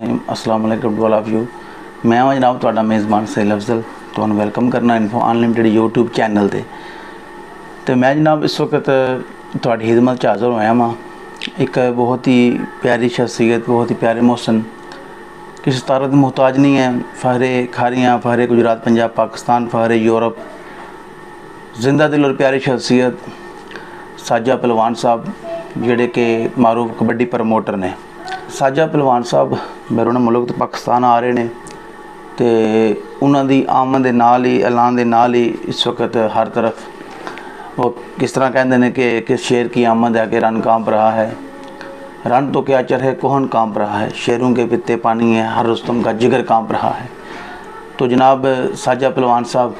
अस्सलाम वालेकुम to all of you. मैं हाँ जनाब तुहाडा मेज़बान सैल अफजल तुहानूं वेलकम करना इन्फो अनलिमिटेड यूट्यूब चैनल ते मैं जनाब इस वक्त तुहाडी खिदमत च हाज़र होया वां। एक बहुत ही प्यारी शख्सियत, बहुत ही प्यारे मौसम, किसी तारा की मोहताज नहीं है। फ़हरे खारियाँ, फ़हरे गुजरात, पंजाब, पाकिस्तान, फ़हरे यूरोप, जिंदा दिल और प्यारी शख्सियत साजा पहलवान साहब जिहड़े कि मारूफ कबड्डी प्रमोटर ने। साजा पहलवान साहब बैरून मुल्क तो पाकिस्तान आ रहे हैं तो उन्हों की आमद के नाल ही ऐलान के नाल ही इस वक्त हर तरफ वो किस तरह कहते हैं कि किस शेर की आमद है कि रन कांप रहा है, रन तो क्या चढ़े कोहन कांप रहा है, शेरों के पित्ते पानी है, हर रुस्तम का जिगर कांप रहा है। तो जनाब साजा पहलवान साहब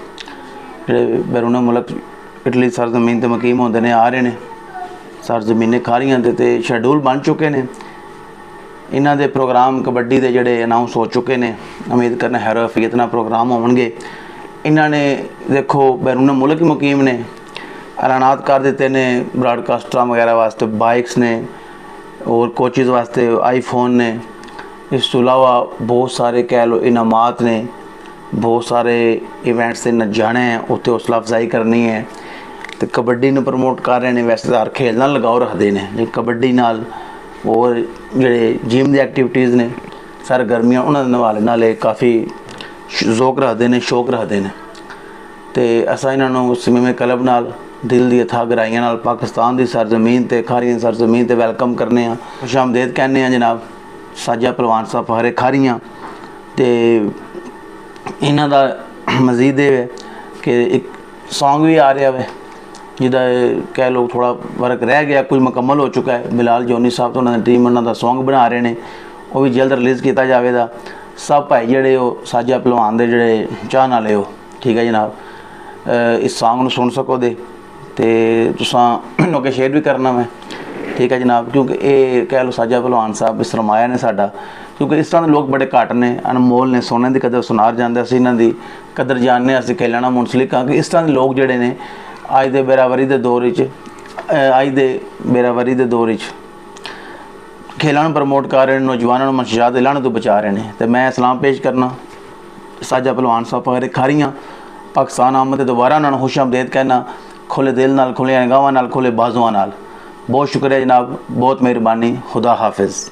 जो बैरून मुल्क इटली सरजमीन पर मकीम होंदे ने आ रहे हैं। सरजमीने खारियां ते शेड्यूल बन चुके हैं। इन्हां दे प्रोग्राम कबड्डी के जोड़े अनाउंस हो चुके हैं। उम्मीद करना हैरो अफीयत नाल प्रोग्राम होंगे। इन्होंने देखो बैरून मुल्क ही मुकीम ने ऐलानात कर दिते ने ब्रॉडकास्टर वगैरह वास्ते बाइक्स ने और कोचिज़ वास्ते आईफोन ने। इस तो अलावा बहुत सारे कह लो इनामात ने, बहुत सारे इवेंट्स से न जाने हैं, उत्ते हौसला अफजाई करनी है तो कबड्डी ने प्रमोट कर रहे हैं। वैसे तो हर खेल नाल लगाओ रखते हैं लेकिन कबड्डी नाल और जोड़े जिम दी एक्टिविटीज़ ने सरगर्मियां उन्होंने हवाले नाल काफ़ी ज़ौक रखते हैं, शौक रखते हैं। तो असा इन्हों स्विमिंग क्लब नाल दिल दी अथाह गहराइयां नाल पाकिस्तान की सरजमीन ते खारियां सरजमीन ते वेलकम करने खुश आमदेद कहने जनाब साजा पहलवान साहब फ़हरे खारियां। तो इन्हों का मजीद है कि एक सॉन्ग भी आ रहा है जिदा कह लो थोड़ा वर्क रह गया, कुछ मुकम्मल हो चुका है। बिलाल जोनी साहब तो उन्होंने टीम उन्होंने सॉन्ग बना रहे हैं, वो भी जल्द रिलीज़ किया जाएगा। सब भाई जोड़े साजा पहलवान के जोड़े चाहने वाले हो, ठीक है जनाब, इस सॉन्ग सुन सको दे तुसां लोगों शेयर भी करना मैं, ठीक है जनाब, क्योंकि ये कह लो साजा पहलवान साहब सरमाया ने साडा, क्योंकि इस तरह के लोग बड़े घट ने, अनमोल ने, सोने की कदर सुनार जाते, असीं इन्हां दी कदर जानने, असीं खेलना मुंसलिक हाँ कि इस तरह के लोग जोड़े ने अज दे बेरावरी के दौर खेलों प्रमोट कर रहे हैं, नौजवानों मंशियात लाने तो बचा रहे हैं। तो मैं सलाम पेश करना साजा पहलवान साहब फ़हरे खारियां पाकिस्तान आमद दोबारा उन्होंने खुश आमदेद कहना खुले दिल नाल, खुले निगाहां नाल, खुले बाजुआं नाल। बहुत शुक्रिया जनाब, बहुत मेहरबानी, खुदा हाफिज़।